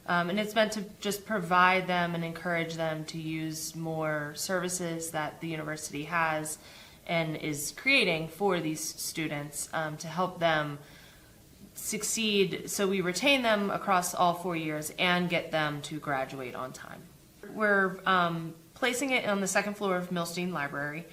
And it's meant to just provide them and encourage them to use more services that the university has and is creating for these students to help them succeed, so we retain them across all 4 years and get them to graduate on time. We're placing it on the second floor of Milstein Library.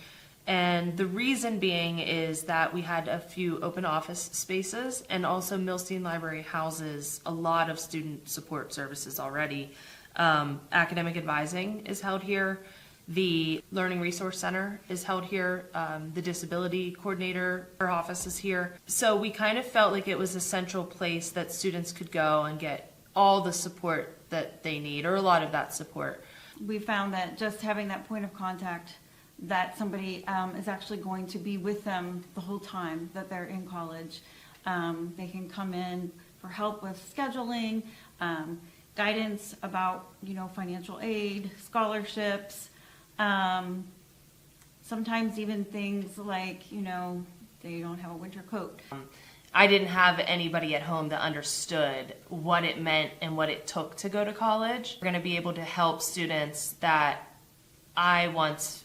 And the reason being is that we had a few open office spaces, and also Milstein Library houses a lot of student support services already. Academic advising is held here. The Learning Resource Center is held here. The Disability Coordinator, her office is here. So we kind of felt like it was a central place that students could go and get all the support that they need, or a lot of that support. We found that just having that point of contact, that somebody is actually going to be with them the whole time that they're in college. They can come in for help with scheduling, guidance about, financial aid, scholarships, sometimes even things like, they don't have a winter coat. I didn't have anybody at home that understood what it meant and what it took to go to college. We're going to be able to help students that I once,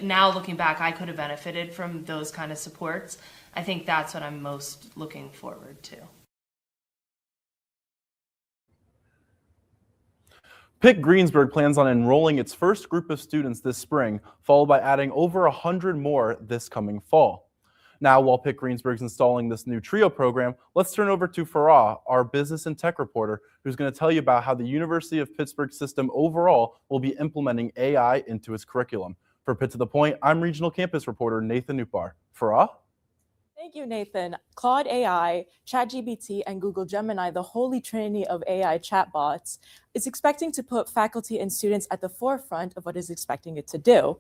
now looking back, I could have benefited from those kind of supports. I think that's what I'm most looking forward to. Pitt Greensburg plans on enrolling its first group of students this spring, followed by adding over 100 more this coming fall. Now, while Pitt Greensburg is installing this new TRIO program, let's turn over to Farah, our business and tech reporter, who's going to tell you about how the University of Pittsburgh system overall will be implementing AI into its curriculum. For Pitt to the Point, I'm regional campus reporter Nathan Newbar. Farah? Thank you, Nathan. Claude AI, ChatGPT, and Google Gemini, the holy trinity of AI chatbots, is expecting to put faculty and students at the forefront of what is expecting it to do.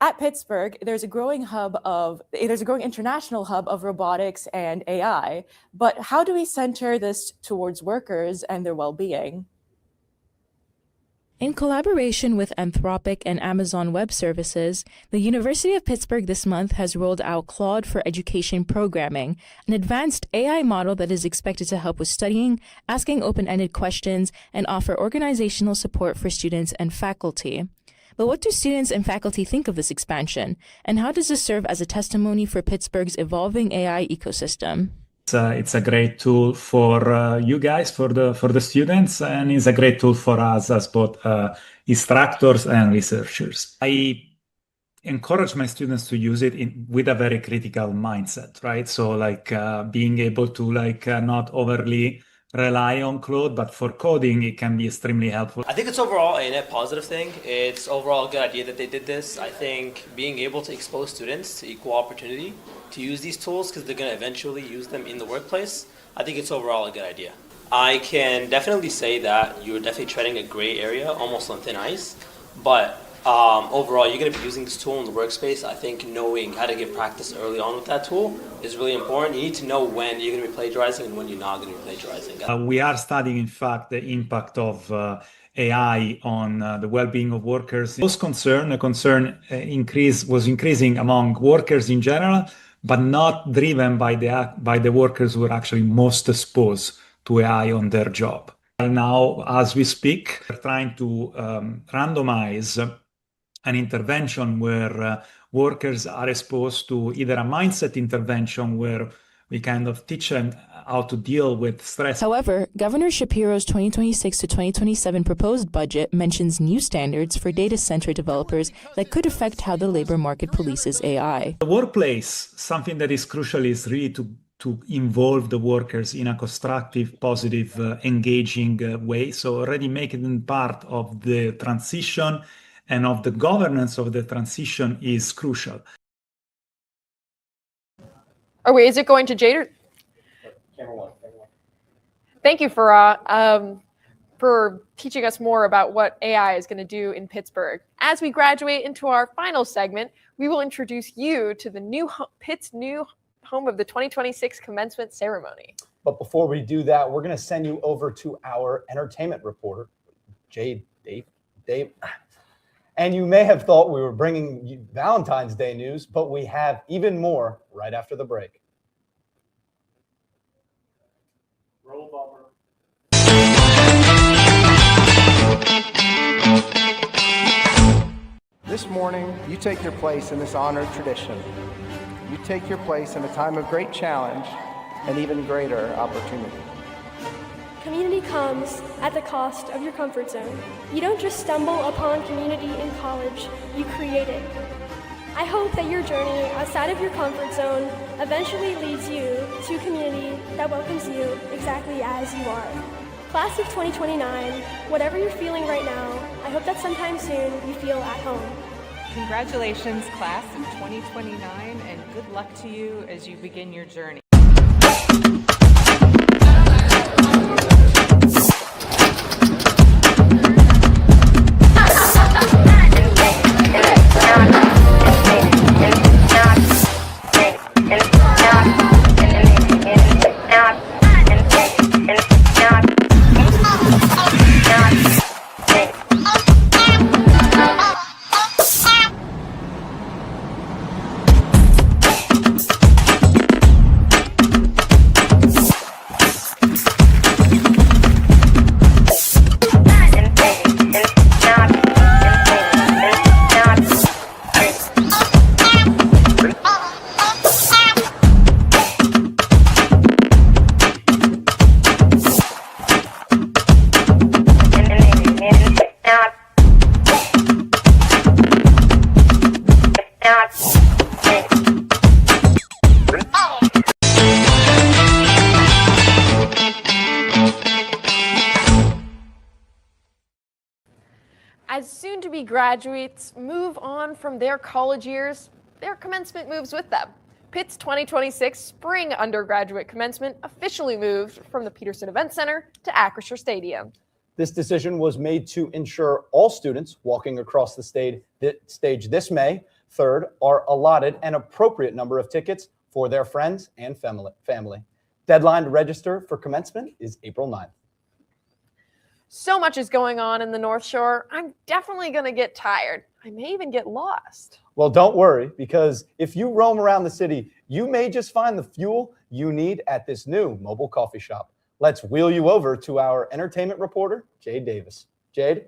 At Pittsburgh, there's a growing international hub of robotics and AI, but how do we center this towards workers and their well-being? In collaboration with Anthropic and Amazon Web Services, the University of Pittsburgh this month has rolled out Claude for Education Programming, an advanced AI model that is expected to help with studying, asking open-ended questions, and offer organizational support for students and faculty. But what do students and faculty think of this expansion, and how does this serve as a testimony for Pittsburgh's evolving AI ecosystem? It's a great tool for you guys, for the students, and it's a great tool for us as both instructors and researchers. I encourage my students to use it with a very critical mindset, right? So being able to not overly rely on Claude, but for coding, it can be extremely helpful. I think it's overall a net positive thing. It's overall a good idea that they did this. I think being able to expose students to equal opportunity to use these tools, because they're going to eventually use them in the workplace, I think it's overall a good idea. I can definitely say that you're definitely treading a gray area, almost on thin ice, but overall, you're going to be using this tool in the workspace. I think knowing how to get practice early on with that tool is really important. You need to know when you're going to be plagiarizing and when you're not going to be plagiarizing. We are studying, in fact, the impact of AI on the well-being of workers. A concern was increasing among workers in general, but not driven by the workers who are actually most exposed to AI on their job. Now, as we speak, we're trying to randomize an intervention where workers are exposed to either a mindset intervention where We kind of teach them how to deal with stress. However, Governor Shapiro's 2026 to 2027 proposed budget mentions new standards for data center developers that could affect how the labor market polices AI. The workplace, something that is crucial is really to involve the workers in a constructive, positive, engaging way. So already making them part of the transition and of the governance of the transition is crucial. Is it going to Jade or? Thank you for teaching us more about what AI is going to do in Pittsburgh. As we graduate into our final segment, we will introduce you to the Pitt's new home of the 2026 commencement ceremony. But before we do that, we're going to send you over to our entertainment reporter, Dave. And you may have thought we were bringing you Valentine's Day news, but we have even more right after the break. Roll bumper. This morning, you take your place in this honored tradition. You take your place in a time of great challenge and even greater opportunity. Community comes at the cost of your comfort zone. You don't just stumble upon community in college, you create it. I hope that your journey outside of your comfort zone eventually leads you to a community that welcomes you exactly as you are. Class of 2029, whatever you're feeling right now, I hope that sometime soon you feel at home. Congratulations, class of 2029, and good luck to you as you begin your journey. As soon-to-be graduates move on from their college years, their commencement moves with them. Pitt's 2026 spring undergraduate commencement officially moved from the Peterson Event Center to Acrisure Stadium. This decision was made to ensure all students walking across the stage this May 3rd are allotted an appropriate number of tickets for their friends and family. Deadline to register for commencement is April 9th. So much is going on in the North Shore, I'm definitely going to get tired. I may even get lost. Well, don't worry, because if you roam around the city, you may just find the fuel you need at this new mobile coffee shop. Let's wheel you over to our entertainment reporter, Jade Davis. Jade?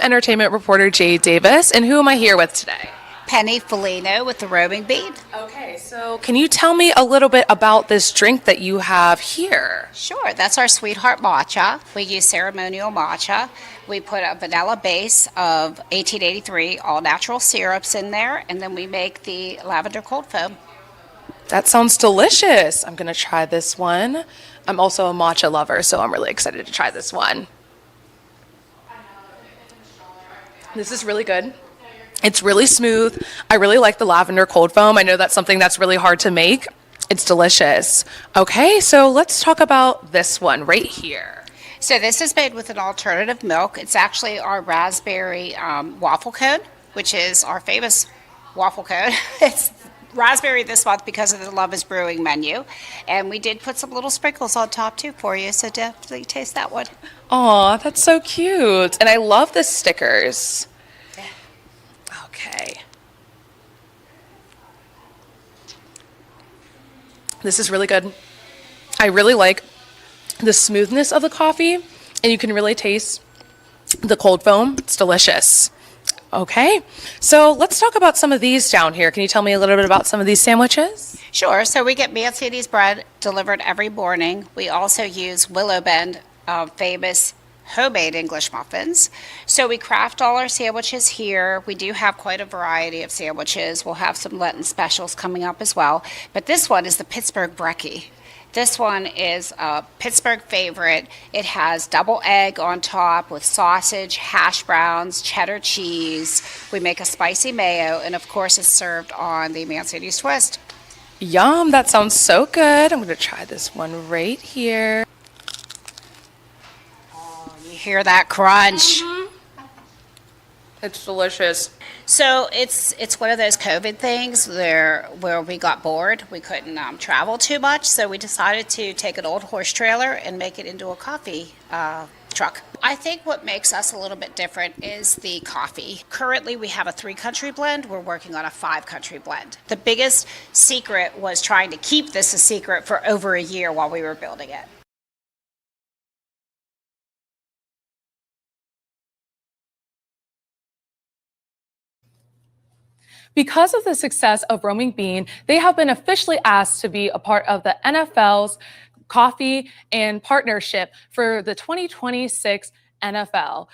Entertainment reporter Jade Davis, and who am I here with today? Penny Felino with the Roaming Bead. Okay, so can you tell me a little bit about this drink that you have here? Sure, that's our Sweetheart Matcha. We use ceremonial matcha. We put a vanilla base of 1883 all natural syrups in there, and then we make the lavender cold foam. That sounds delicious. I'm going to try this one. I'm also a matcha lover, so I'm really excited to try this one. This is really good. It's really smooth. I really like the lavender cold foam. I know that's something that's really hard to make. It's delicious. Okay, so let's talk about this one right here. So this is made with an alternative milk. It's actually our raspberry waffle cone, which is our famous waffle cone. It's raspberry this month because of the Love is Brewing menu. And we did put some little sprinkles on top too for you, so definitely taste that one. Aw, that's so cute. And I love the stickers. Okay. This is really good. I really like the smoothness of the coffee, and you can really taste the cold foam. It's delicious. Okay, so let's talk about some of these down here. Can you tell me a little bit about some of these sandwiches? Sure. So we get Mancini's bread delivered every morning. We also use Willow Bend, famous homemade English muffins. So we craft all our sandwiches here. We do have quite a variety of sandwiches. We'll have some Lenten specials coming up as well. But this one is the Pittsburgh Brekkie. This one is a Pittsburgh favorite. It has double egg on top with sausage, hash browns, cheddar cheese. We make a spicy mayo, and of course it's served on the Mancini's twist. Yum, that sounds so good. I'm going to try this one right here. You hear that crunch? It's delicious. So it's one of those COVID things where we got bored. We couldn't travel too much, so we decided to take an old horse trailer and make it into a coffee truck. I think what makes us a little bit different is the coffee. Currently, we have a 3-country blend. We're working on a 5-country blend. The biggest secret was trying to keep this a secret for over a year while we were building it. Because of the success of Roaming Bean, they have been officially asked to be a part of the NFL's coffee and partnership for the 2026 NFL.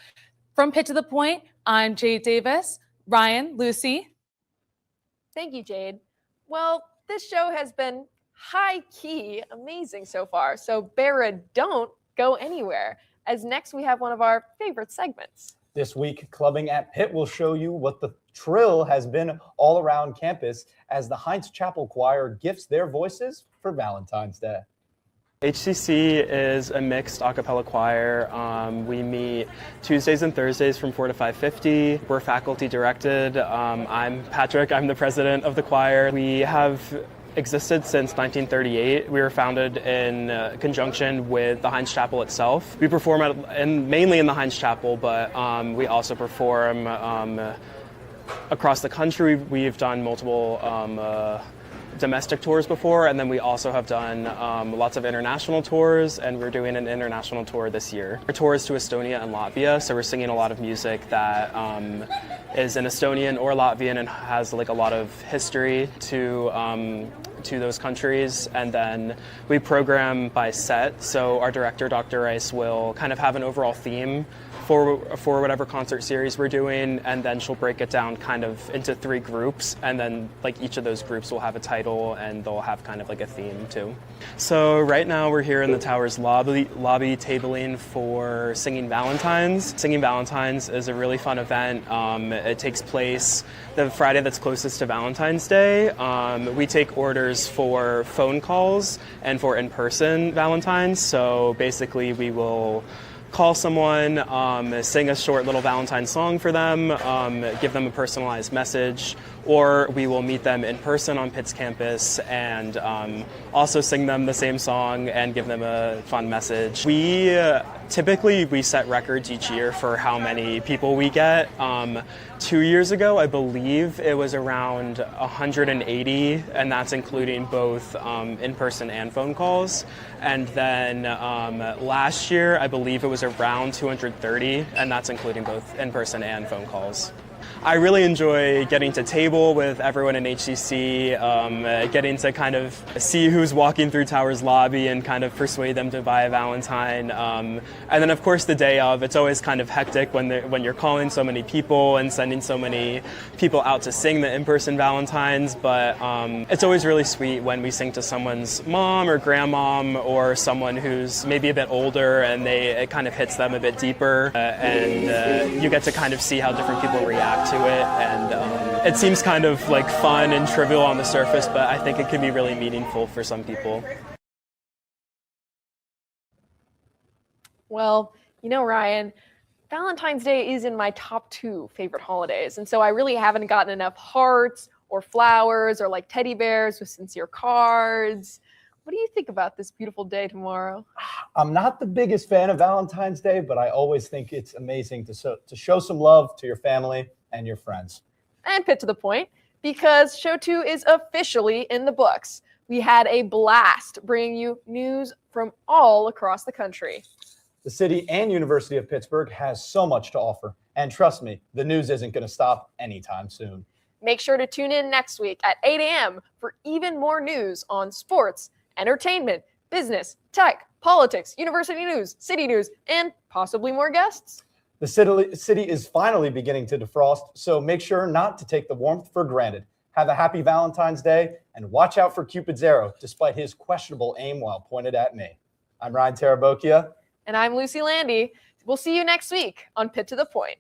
From Pitt to the Point, I'm Jade Davis. Ryan, Lucy. Thank you, Jade. Well, this show has been high-key amazing so far, so Barra, don't go anywhere, as next we have one of our favorite segments. This week, Clubbing at Pitt will show you what the trill has been all around campus as the Heinz Chapel Choir gifts their voices for Valentine's Day. HCC is a mixed a cappella choir. We meet Tuesdays and Thursdays from 4 to 5:50. We're faculty directed. I'm Patrick. I'm the president of the choir. We have existed since 1938. We were founded in conjunction with the Heinz Chapel itself. We perform mainly in the Heinz Chapel, but we also perform across the country. We've done multiple domestic tours before, and then we also have done lots of international tours, and we're doing an international tour this year. Our tour is to Estonia and Latvia, so we're singing a lot of music that is in Estonian or Latvian and has like a lot of history to those countries. And then we program by set, so our director, Dr. Rice, will kind of have an overall theme for whatever concert series we're doing, and then she'll break it down kind of into 3 groups, and then like each of those groups will have a title and they'll have kind of like a theme too. So right now we're here in the Tower's lobby tabling for Singing Valentines. Singing Valentines is a really fun event. It takes place the Friday that's closest to Valentine's Day. We take orders for phone calls and for in-person Valentines. So basically we will call someone, sing a short little Valentine song for them, give them a personalized message, or we will meet them in person on Pitt's campus and also sing them the same song and give them a fun message. Typically we set records each year for how many people we get. 2 years ago, I believe it was around 180, and that's including both in-person and phone calls. And then last year, I believe it was around 230, and that's including both in-person and phone calls. I really enjoy getting to table with everyone in HCC, getting to kind of see who's walking through Towers lobby and kind of persuade them to buy a Valentine. And then of course the day of, it's always kind of hectic when you're calling so many people and sending so many people out to sing the in-person Valentines, but it's always really sweet when we sing to someone's mom or grandmom or someone who's maybe a bit older and it kind of hits them a bit deeper, and you get to kind of see how different people react to it, and it seems kind of like fun and trivial on the surface, but I think it can be really meaningful for some people. Well, you know, Ryan, Valentine's Day is in my top 2 favorite holidays, and so I really haven't gotten enough hearts or flowers or like teddy bears with sincere cards. What do you think about this beautiful day tomorrow? I'm not the biggest fan of Valentine's Day, but I always think it's amazing to show some love to your family and your friends. And Pitt to the Point, because show 2 is officially in the books. We had a blast bringing you news from all across the country. The city and University of Pittsburgh has so much to offer. And trust me, the news isn't going to stop anytime soon. Make sure to tune in next week at 8 a.m. for even more news on sports, entertainment, business, tech, politics, university news, city news, and possibly more guests. The city is finally beginning to defrost, so make sure not to take the warmth for granted. Have a happy Valentine's Day, and watch out for Cupid's arrow, despite his questionable aim while pointed at me. I'm Ryan Tarabokia. And I'm Lucy Landy. We'll see you next week on Pitt to the Point.